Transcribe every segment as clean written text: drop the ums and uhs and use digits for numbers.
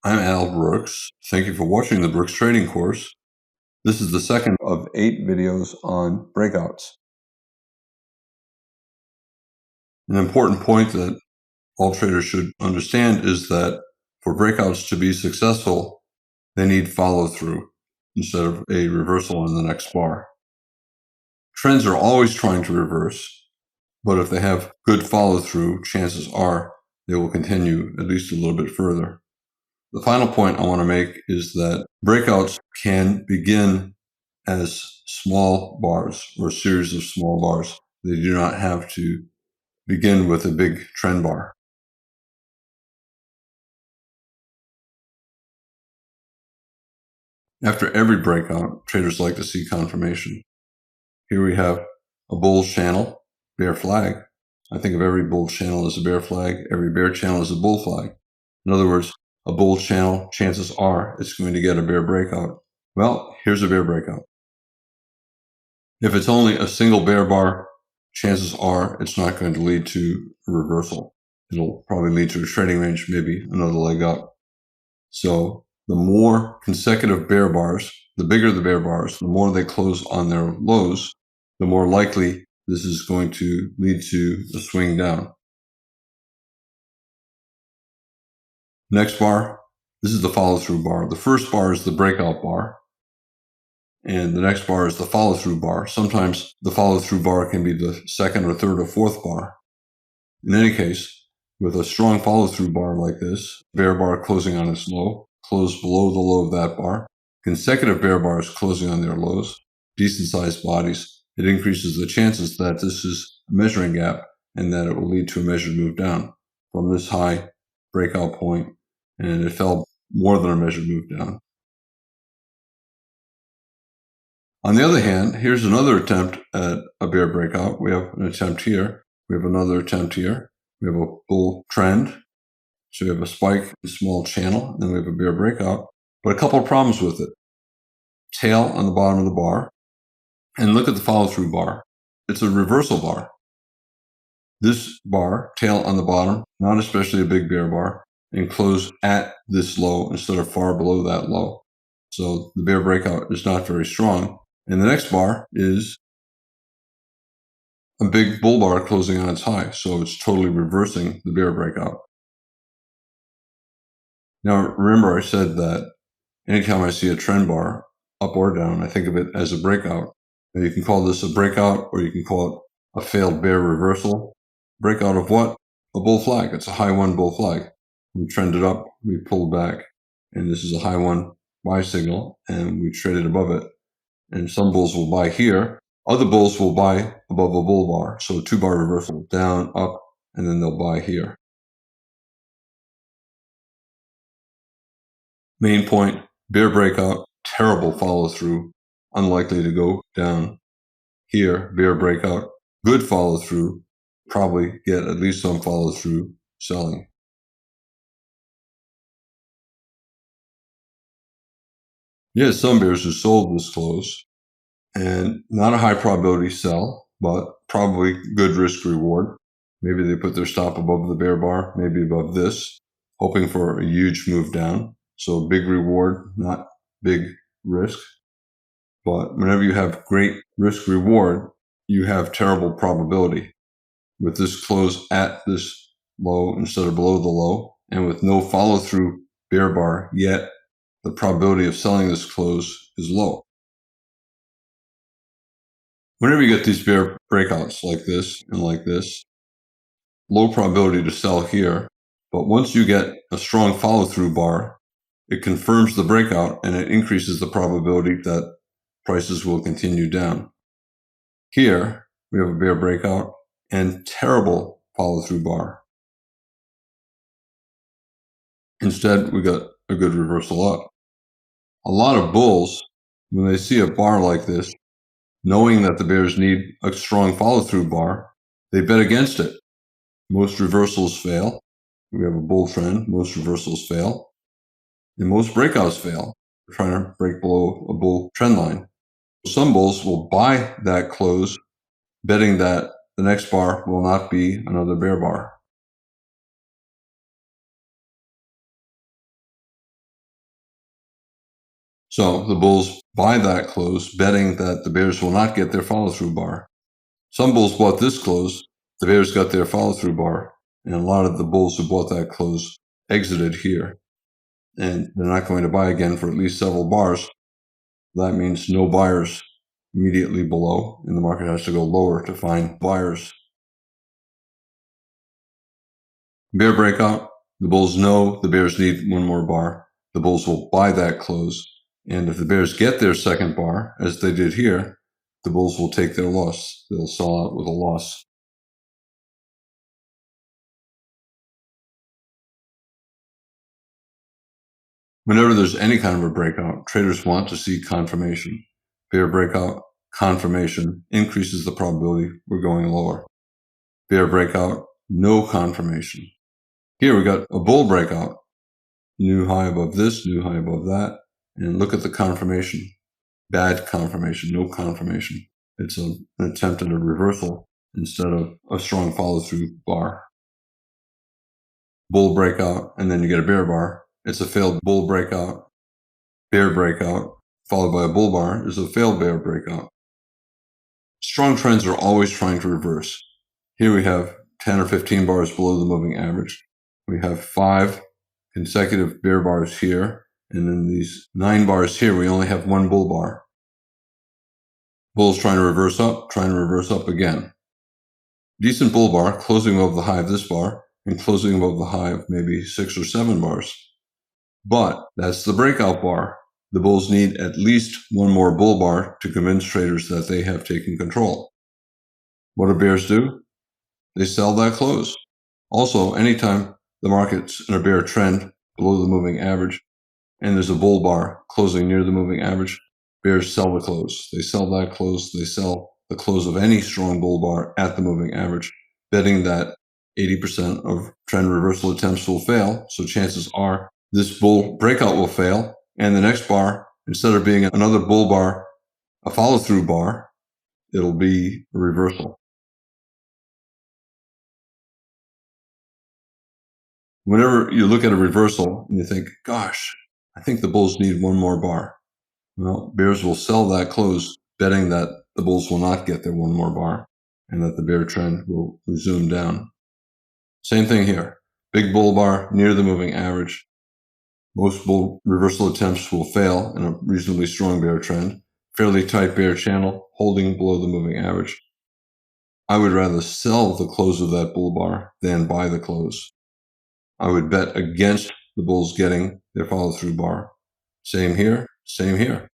I'm Al Brooks. Thank you for watching the Brooks Trading course. This is the second of 8 videos on breakouts. An important point that all traders should understand is that for breakouts to be successful, they need follow-through instead of a reversal on the next bar. Trends are always trying to reverse, but if they have good follow-through, chances are they will continue at least a little bit further. The final point I want to make is that breakouts can begin as small bars or a series of small bars. They do not have to begin with a big trend bar. After every breakout, traders like to see confirmation. Here we have a bull channel, bear flag. I think of every bull channel as a bear flag. Every bear channel is a bull flag. In other words, a bull channel, chances are it's going to get a bear breakout. Well, here's a bear breakout. If it's only a single bear bar, chances are it's not going to lead to a reversal. It'll probably lead to a trading range, maybe another leg up. So the more consecutive bear bars, the bigger the bear bars, the more they close on their lows, the more likely this is going to lead to a swing down. Next bar, this is the follow-through bar. The first bar is the breakout bar, and the next bar is the follow-through bar. Sometimes the follow-through bar can be the second or third or fourth bar. In any case, with a strong follow-through bar like this, bear bar closing on its low, close below the low of that bar, consecutive bear bars closing on their lows, decent-sized bodies, it increases the chances that this is a measuring gap and that it will lead to a measured move down from this high breakout point, and it fell more than a measured move down. On the other hand, here's another attempt at a bear breakout. We have an attempt here. We have another attempt here. We have a bull trend. So we have a spike, a small channel, and then we have a bear breakout. But a couple of problems with it. Tail on the bottom of the bar. And look at the follow-through bar. It's a reversal bar. This bar, tail on the bottom, not especially a big bear bar, and close at this low instead of far below that low. So the bear breakout is not very strong. And the next bar is a big bull bar closing on its high. So it's totally reversing the bear breakout. Now, remember I said that anytime I see a trend bar, up or down, I think of it as a breakout. And you can call this a breakout, or you can call it a failed bear reversal. Breakout of what? A bull flag. It's a high one bull flag. We trended up, we pulled back, and this is a high one buy signal, and we traded above it. And some bulls will buy here. Other bulls will buy above a bull bar. So a 2-bar reversal, down, up, and then they'll buy here. Main point, bear breakout, terrible follow through, unlikely to go down. Here, bear breakout, good follow through, probably get at least some follow through selling. Yeah, some bears who sold this close, and not a high probability sell, but probably good risk reward. Maybe they put their stop above the bear bar, maybe above this, hoping for a huge move down. So big reward, not big risk. But whenever you have great risk reward, you have terrible probability. With this close at this low instead of below the low, and with no follow through bear bar yet, the probability of selling this close is low. Whenever you get these bear breakouts like this and like this, low probability to sell here, but once you get a strong follow through bar, it confirms the breakout and it increases the probability that prices will continue down. Here, we have a bear breakout and terrible follow-through bar. Instead, we got a good reversal up. A lot of bulls, when they see a bar like this, knowing that the bears need a strong follow-through bar, they bet against it. Most reversals fail. We have a bull trend. Most reversals fail. And most breakouts fail. We're trying to break below a bull trend line. Some bulls will buy that close, betting that the next bar will not be another bear bar. So the bulls buy that close, betting that the bears will not get their follow-through bar. Some bulls bought this close, the bears got their follow-through bar, and a lot of the bulls who bought that close exited here. And they're not going to buy again for at least several bars. That means no buyers immediately below, and the market has to go lower to find buyers. Bear breakout, the bulls know the bears need one more bar. The bulls will buy that close. And if the bears get their second bar, as they did here, the bulls will take their loss. They'll sell out with a loss. Whenever there's any kind of a breakout, traders want to see confirmation. Bear breakout, confirmation increases the probability we're going lower. Bear breakout, no confirmation. Here we got a bull breakout. New high above this, new high above that. And look at the confirmation. Bad confirmation, no confirmation. It's an attempt at a reversal instead of a strong follow-through bar. Bull breakout, and then you get a bear bar. It's a failed bull breakout. Bear breakout, followed by a bull bar, is a failed bear breakout. Strong trends are always trying to reverse. Here we have 10 or 15 bars below the moving average. We have 5 consecutive bear bars here. And in these 9 bars here, we only have one bull bar. Bull's trying to reverse up again. Decent bull bar, closing above the high of this bar, and closing above the high of maybe 6 or 7 bars. But that's the breakout bar. The bulls need at least one more bull bar to convince traders that they have taken control. What do bears do? They sell that close. Also, anytime the market's in a bear trend below the moving average and there's a bull bar closing near the moving average, bears sell the close. They sell that close. They sell the close of any strong bull bar at the moving average, betting that 80% of trend reversal attempts will fail. So chances are this bull breakout will fail. And the next bar, instead of being another bull bar, a follow-through bar, it'll be a reversal. Whenever you look at a reversal and you think, gosh, I think the bulls need one more bar. Well, bears will sell that close, betting that the bulls will not get their one more bar and that the bear trend will resume down. Same thing here. Big bull bar near the moving average. Most bull reversal attempts will fail in a reasonably strong bear trend. Fairly tight bear channel, holding below the moving average. I would rather sell the close of that bull bar than buy the close. I would bet against the bulls getting their follow-through bar. Same here, same here.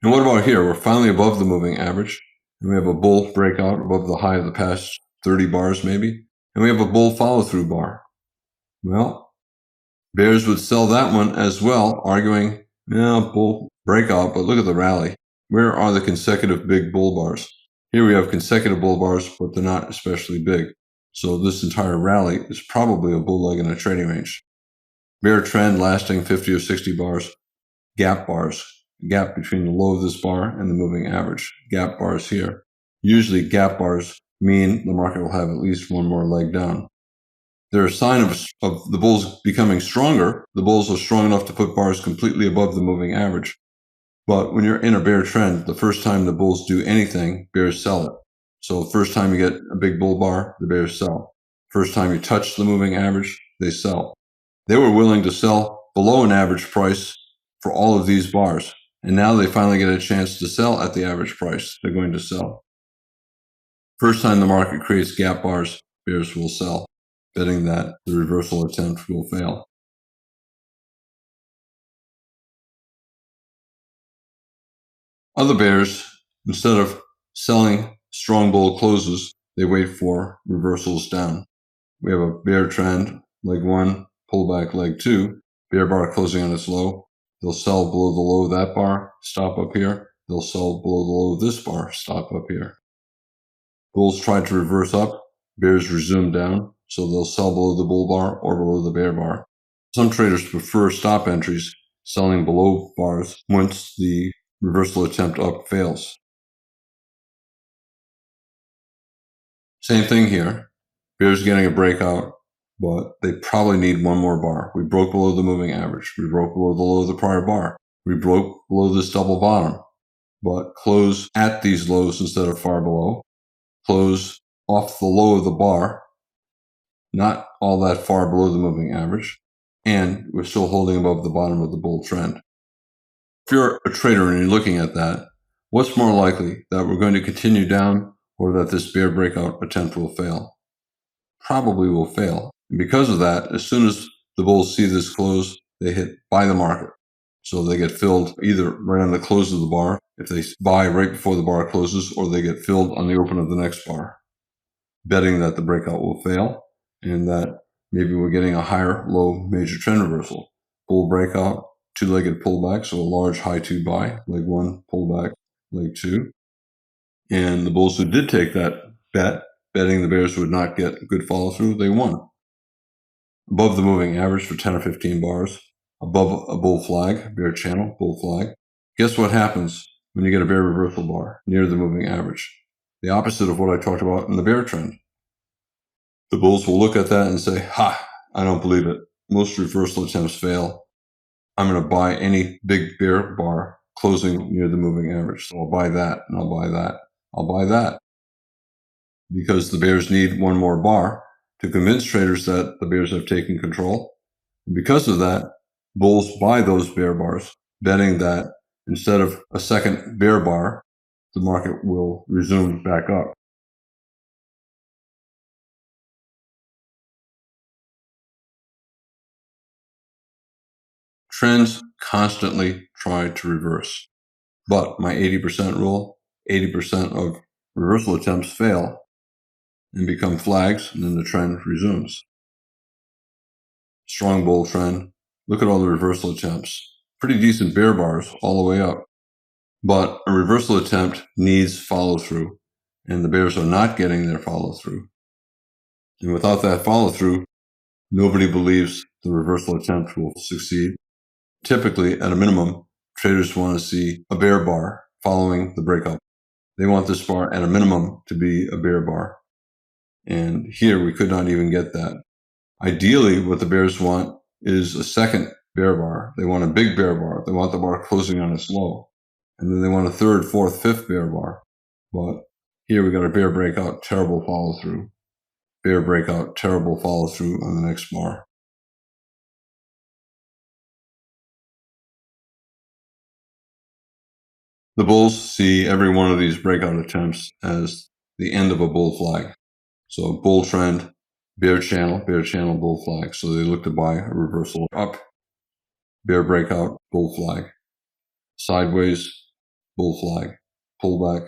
And what about here? We're finally above the moving average. And we have a bull breakout above the high of the past 30 bars maybe. And we have a bull follow-through bar. Well, bears would sell that one as well, arguing, yeah, bull breakout, but look at the rally. Where are the consecutive big bull bars? Here we have consecutive bull bars, but they're not especially big. So this entire rally is probably a bull leg in a trading range. Bear trend lasting 50 or 60 bars. Gap bars. Gap between the low of this bar and the moving average. Gap bars here. Usually gap bars mean the market will have at least one more leg down. They're a sign of the bulls becoming stronger. The bulls are strong enough to put bars completely above the moving average. But when you're in a bear trend, the first time the bulls do anything, bears sell it. So first time you get a big bull bar, the bears sell. First time you touch the moving average, they sell. They were willing to sell below an average price for all of these bars. And now they finally get a chance to sell at the average price. They're going to sell. First time the market creates gap bars, bears will sell, betting that the reversal attempt will fail. Other bears, instead of selling strong bull closes, they wait for reversals down. We have a bear trend, leg 1, pullback leg 2, bear bar closing on its low. They'll sell below the low of that bar, stop up here. They'll sell below the low of this bar, stop up here. Bulls try to reverse up, bears resume down, so they'll sell below the bull bar or below the bear bar. Some traders prefer stop entries, selling below bars once the reversal attempt up fails. Same thing here. Bears getting a breakout, but they probably need one more bar. We broke below the moving average. We broke below the low of the prior bar. We broke below this double bottom, but close at these lows instead of far below. Close off the low of the bar, not all that far below the moving average, and we're still holding above the bottom of the bull trend. If you're a trader and you're looking at that, what's more likely, that we're going to continue down or that this bear breakout attempt will fail? Probably will fail. And because of that, as soon as the bulls see this close, they hit buy the market. So they get filled either right on the close of the bar, if they buy right before the bar closes, or they get filled on the open of the next bar, betting that the breakout will fail and that maybe we're getting a higher low major trend reversal. Bull breakout, two-legged pullback, so a large high two buy, leg one, pullback, leg two. And the bulls who did take that bet, betting the bears would not get good follow-through, they won. Above the moving average for 10 or 15 bars, above a bull flag, bear channel, bull flag. Guess what happens when you get a bear reversal bar near the moving average? The opposite of what I talked about in the bear trend. The bulls will look at that and say, ha, I don't believe it. Most reversal attempts fail. I'm going to buy any big bear bar closing near the moving average. So I'll buy that, and I'll buy that. I'll buy that. Because the bears need one more bar to convince traders that the bears have taken control. And because of that, bulls buy those bear bars, betting that instead of a second bear bar, the market will resume back up. Trends constantly try to reverse. But my 80% rule, 80% of reversal attempts fail and become flags, and then the trend resumes. Strong bull trend. Look at all the reversal attempts. Pretty decent bear bars all the way up. But a reversal attempt needs follow-through, and the bears are not getting their follow-through. And without that follow-through, nobody believes the reversal attempt will succeed. Typically, at a minimum, traders want to see a bear bar following the breakup. They want this bar at a minimum to be a bear bar. And here we could not even get that. Ideally, what the bears want is a second bear bar. They want a big bear bar. They want the bar closing on its low. And then they want a third, fourth, fifth bear bar. But here we got a bear breakout, terrible follow through. Bear breakout, terrible follow through on the next bar. The bulls see every one of these breakout attempts as the end of a bull flag. So bull trend, bear channel, bull flag. So they look to buy a reversal up, bear breakout, bull flag. Sideways, bull flag. Pullback,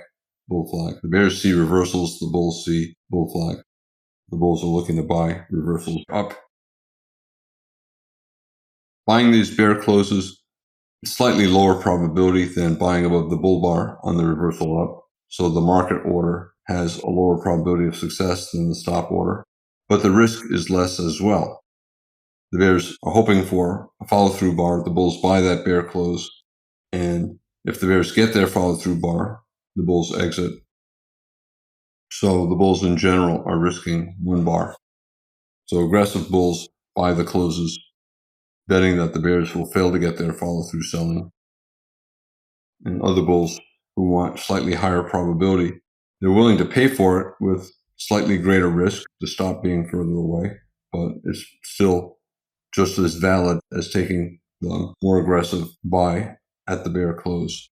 bull flag. The bears see reversals, the bulls see bull flag. The bulls are looking to buy reversals up. Buying these bear closes, slightly lower probability than buying above the bull bar on the reversal up. So the market order has a lower probability of success than the stop order, but the risk is less as well. The bears are hoping for a follow-through bar. The bulls buy that bear close, and if the bears get their follow-through bar, the bulls exit. So the bulls in general are risking one bar. So aggressive bulls buy the closes, betting that the bears will fail to get their follow-through selling. And other bulls who want slightly higher probability, they're willing to pay for it with slightly greater risk to stop being further away, but it's still just as valid as taking the more aggressive buy at the bear close.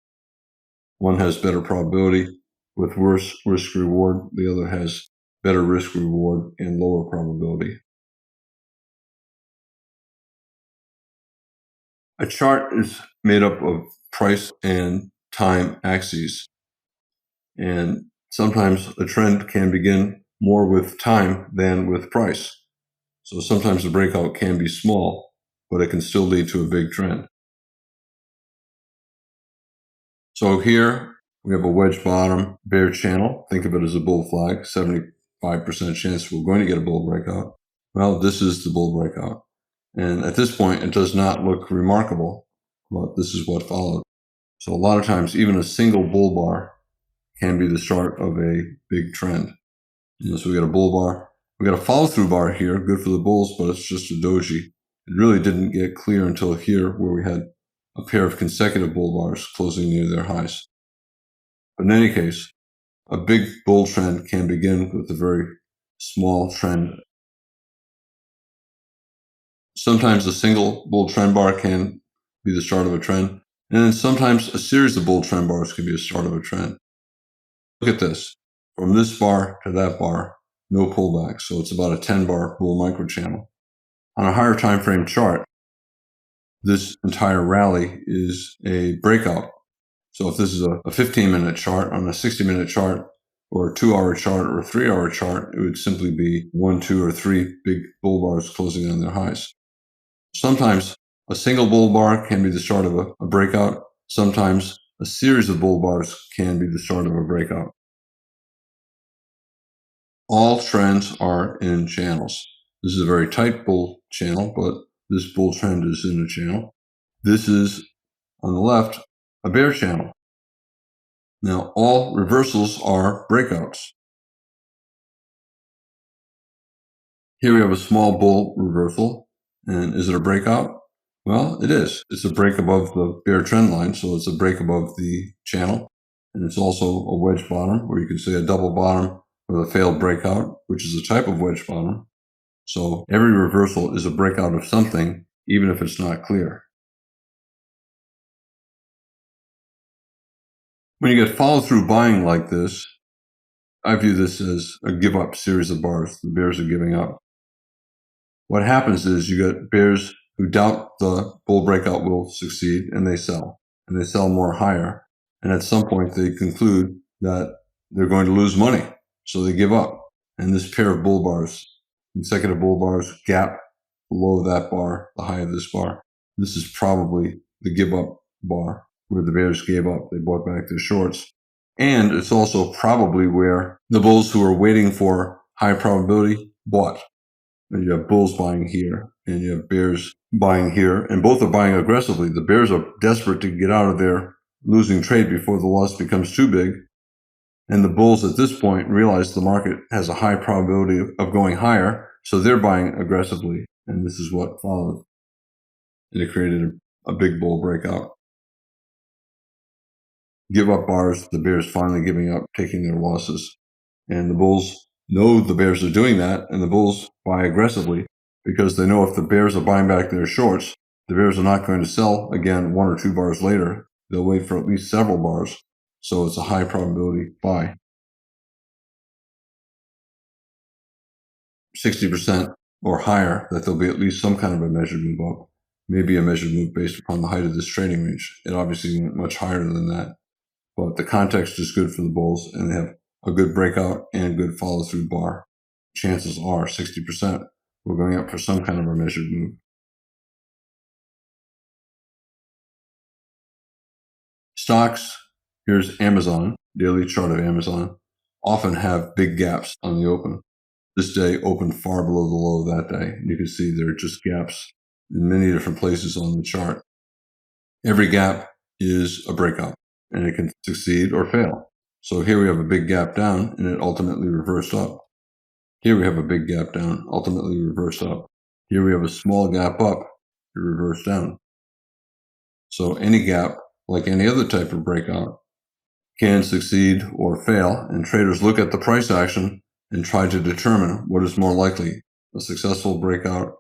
One has better probability with worse risk reward. The other has better risk reward and lower probability. A chart is made up of price and time axes. And sometimes a trend can begin more with time than with price. So sometimes the breakout can be small, but it can still lead to a big trend. So here we have a wedge bottom bear channel. Think of it as a bull flag, 75% chance we're going to get a bull breakout. Well, this is the bull breakout. And at this point, it does not look remarkable, but this is what followed. So a lot of times, even a single bull bar can be the start of a big trend. So we got a bull bar, We got a follow-through bar here, good for the bulls, but it's just a doji. It really didn't get clear until here, where we had a pair of consecutive bull bars closing near their highs. But in any case, a big bull trend can begin with a very small trend. Sometimes a single bull trend bar can be the start of a trend, and then sometimes a series of bull trend bars can be the start of a trend. Look at this. From this bar to that bar, no pullback, so it's about a 10-bar bull microchannel. On a higher time frame chart, this entire rally is a breakout. So if this is a 15-minute chart, on a 60-minute chart, or a 2-hour chart, or a 3-hour chart, it would simply be 1, 2, or 3 big bull bars closing on their highs. Sometimes a single bull bar can be the start of a breakout. Sometimes a series of bull bars can be the start of a breakout. All trends are in channels. This is a very tight bull channel, but this bull trend is in a channel. This is, on the left, a bear channel. Now, all reversals are breakouts. Here we have a small bull reversal. And is it a breakout? Well, it is. It's a break above the bear trend line, so it's a break above the channel. And it's also a wedge bottom, or you could say a double bottom with a failed breakout, which is a type of wedge bottom. So every reversal is a breakout of something, even if it's not clear. When you get follow-through buying like this, I view this as a give-up series of bars. The bears are giving up. What happens is you get bears who doubt the bull breakout will succeed, and they sell more higher. And at some point, they conclude that they're going to lose money, so they give up. And this pair of bull bars, consecutive bull bars, gap below that bar, the high of this bar. This is probably the give up bar where the bears gave up. They bought back their shorts. And it's also probably where the bulls who are waiting for high probability bought. And you have bulls buying here, and you have bears buying here, and both are buying aggressively. The bears are desperate to get out of their losing trade before the loss becomes too big. And the bulls at this point realize the market has a high probability of going higher, so they're buying aggressively. And this is what followed. And it created a big bull breakout. Give up bars, the bears finally giving up, taking their losses. And the bulls know the bears are doing that, and the bulls buy aggressively because they know if the bears are buying back their shorts, the bears are not going to sell again 1 or 2 bars later. They'll wait for at least several bars. So it's a high probability buy. 60% or higher that there'll be at least some kind of a measured move up, maybe a measured move based upon the height of this trading range. It obviously went much higher than that, but the context is good for the bulls, and they have a good breakout and a good follow-through bar. Chances are 60% we're going up for some kind of a measured move. Stocks, here's Amazon, daily chart of Amazon, often have big gaps on the open. This day opened far below the low of that day. You can see there are just gaps in many different places on the chart. Every gap is a breakout, and it can succeed or fail. So here we have a big gap down, and it ultimately reversed up. Here we have a big gap down, ultimately reversed up. Here we have a small gap up, it reversed down. So any gap, like any other type of breakout, can succeed or fail, and traders look at the price action and try to determine what is more likely, a successful breakout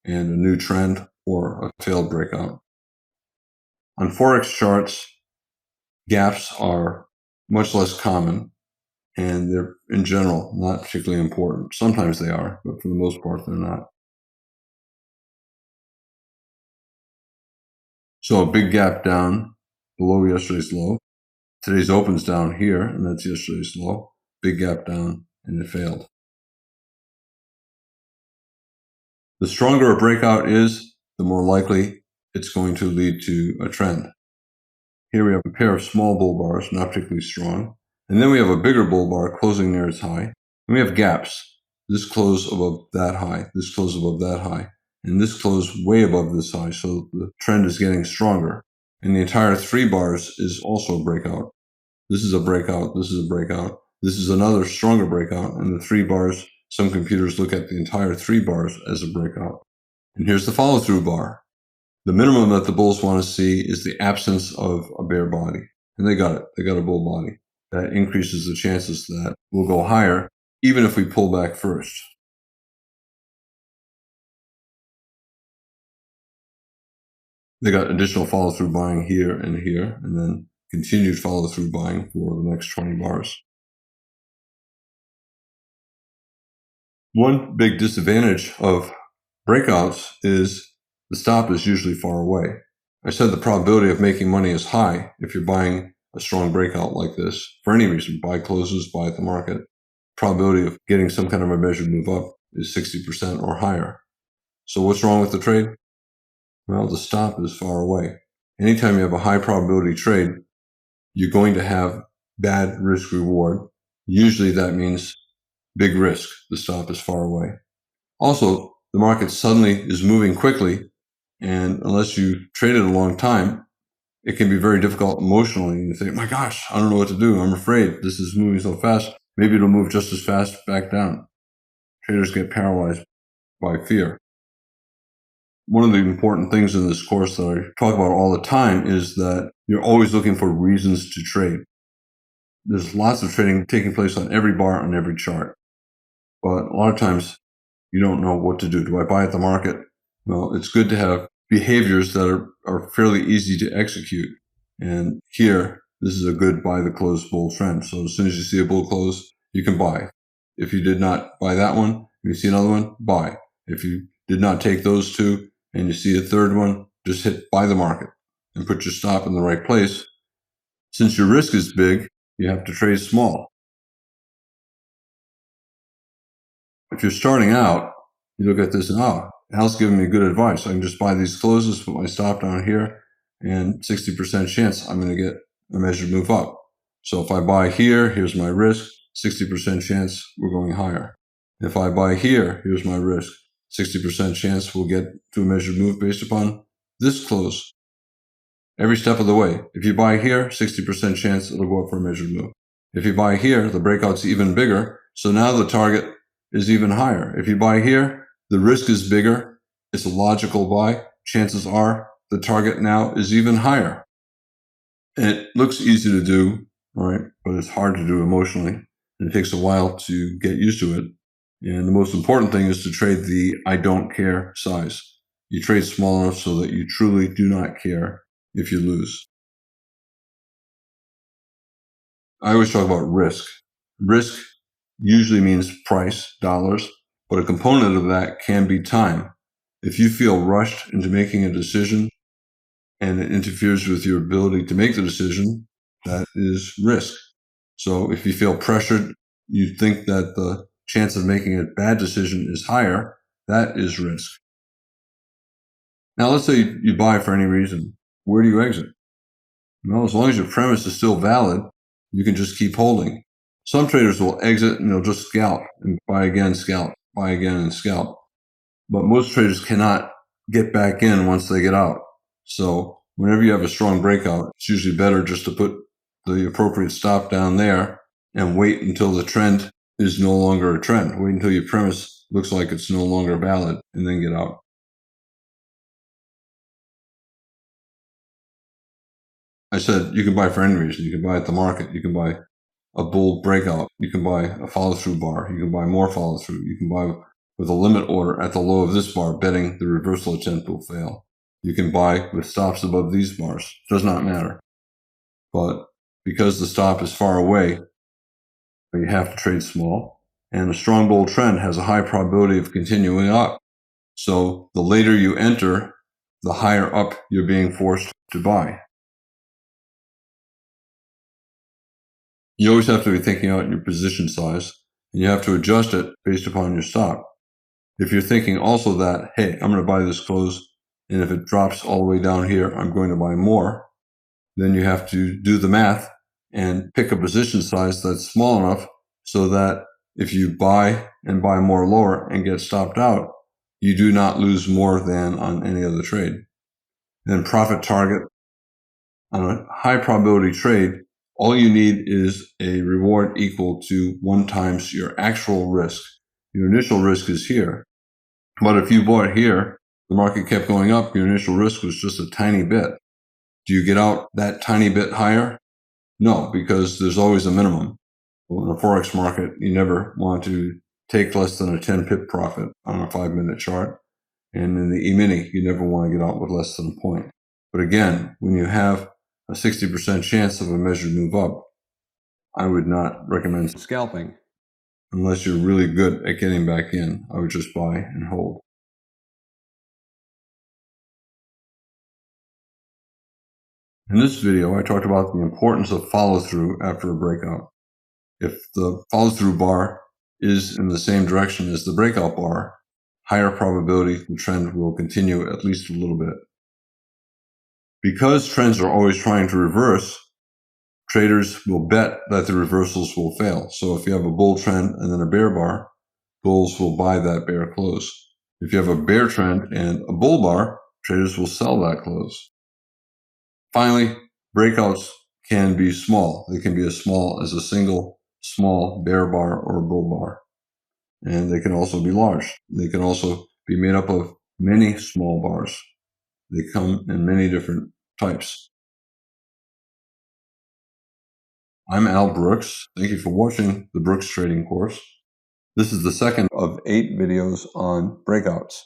and a new trend, or a failed breakout. On Forex charts, gaps are much less common, and they're, in general, not particularly important. Sometimes they are, but for the most part, they're not. So a big gap down below yesterday's low. Today's open's down here, and that's yesterday's low. Big gap down, and it failed. The stronger a breakout is, the more likely it's going to lead to a trend. Here we have a pair of small bull bars, not particularly strong. And then we have a bigger bull bar closing near its high. And we have gaps. This close above that high, this close above that high, and this close way above this high. So the trend is getting stronger. And the entire 3 bars is also a breakout. This is a breakout, this is a breakout, this is another stronger breakout, and the 3 bars Some computers look at the entire 3 bars as a breakout. And here's the follow-through bar. The minimum that the bulls want to see is the absence of a bear body. And they got it. They got a bull body. That increases the chances that we'll go higher, even if we pull back first. They got additional follow-through buying here, and then continued follow-through buying for the next 20 bars. One big disadvantage of breakouts is the stop is usually far away. I said the probability of making money is high if you're buying a strong breakout like this for any reason. Buy closes, buy at the market. Probability of getting some kind of a measured move up is 60% or higher. So what's wrong with the trade? Well, the stop is far away. Anytime you have a high probability trade, you're going to have bad risk reward. Usually that means big risk. The stop is far away. Also, the market suddenly is moving quickly, and unless you traded a long time, it can be very difficult emotionally. You think, my gosh, I don't know what to do. I'm afraid this is moving so fast. Maybe it'll move just as fast back down. Traders get paralyzed by fear. One of the important things in this course that I talk about all the time is that you're always looking for reasons to trade. There's lots of trading taking place on every bar, on every chart. But a lot of times you don't know what to do. Do I buy at the market? Well, it's good to have behaviors that are fairly easy to execute. And here, this is a good buy the close bull trend. So as soon as you see a bull close, you can buy. If you did not buy that one, if you see another one, buy. If you did not take those two and you see a third one, just hit buy the market and put your stop in the right place. Since your risk is big, you have to trade small. If you're starting out, you look at this and, Al's giving me good advice. I can just buy these closes, put my stop down here, and 60% chance I'm going to get a measured move up. So if I buy here, here's my risk, 60% chance we're going higher. If I buy here, here's my risk, 60% chance we'll get to a measured move based upon this close. Every step of the way. If you buy here, 60% chance it'll go up for a measured move. If you buy here, the breakout's even bigger. So now the target is even higher. If you buy here, the risk is bigger. It's a logical buy. Chances are the target now is even higher. It looks easy to do, right? But it's hard to do emotionally. And it takes a while to get used to it. And the most important thing is to trade the I don't care size. You trade small enough so that you truly do not care if you lose. I always talk about risk. Risk usually means price, dollars, but a component of that can be time. If you feel rushed into making a decision and it interferes with your ability to make the decision, that is risk. So if you feel pressured, you think that the chance of making a bad decision is higher, that is risk. Now, let's say you buy for any reason. Where do you exit? Well, as long as your premise is still valid, you can just keep holding. Some traders will exit and they'll just scalp and buy again, scalp, buy again and scalp. But most traders cannot get back in once they get out. So whenever you have a strong breakout, it's usually better just to put the appropriate stop down there and wait until the trend is no longer a trend. Wait until your premise looks like it's no longer valid and then get out. I said you can buy for any reason. You can buy at the market. You can buy a bull breakout. You can buy a follow-through bar. You can buy more follow-through. You can buy with a limit order at the low of this bar, betting the reversal attempt will fail. You can buy with stops above these bars. Does not matter. But because the stop is far away, you have to trade small. And a strong bull trend has a high probability of continuing up. So the later you enter, the higher up you're being forced to buy. You always have to be thinking out your position size, and you have to adjust it based upon your stop. If you're thinking also that, hey, I'm going to buy this close, and if it drops all the way down here, I'm going to buy more, then you have to do the math and pick a position size that's small enough so that if you buy and buy more lower and get stopped out, you do not lose more than on any other trade. Then profit target on a high probability trade, all you need is a reward equal to 1 times your actual risk. Your initial risk is here. But if you bought here, the market kept going up, your initial risk was just a tiny bit. Do you get out that tiny bit higher? No, because there's always a minimum. Well, in a Forex market, you never want to take less than a 10 pip profit on a 5-minute chart. And in the E-mini, you never want to get out with less than a point. But again, when you have a 60% chance of a measured move up, I would not recommend scalping. Unless you're really good at getting back in, I would just buy and hold. In this video, I talked about the importance of follow-through after a breakout. If the follow-through bar is in the same direction as the breakout bar, higher probability the trend will continue at least a little bit. Because trends are always trying to reverse, traders will bet that the reversals will fail. So if you have a bull trend and then a bear bar, bulls will buy that bear close. If you have a bear trend and a bull bar, traders will sell that close. Finally, breakouts can be small. They can be as small as a single small bear bar or bull bar. And they can also be large. They can also be made up of many small bars. They come in many different types. I'm Al Brooks. Thank you for watching the Brooks Trading course. This is the second of 8 videos on breakouts.